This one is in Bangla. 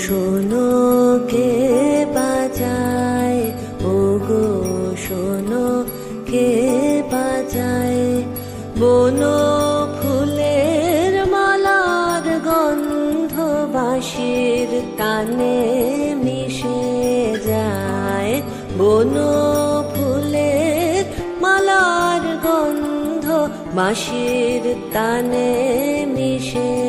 শোনো কে বাজায়, ওগো শোনো কে বাজায়, বন ফুলের মালার গন্ধ বাঁশির তানে মিশে যায়। বন ফুলের মালার গন্ধ বাঁশির তানে মিশে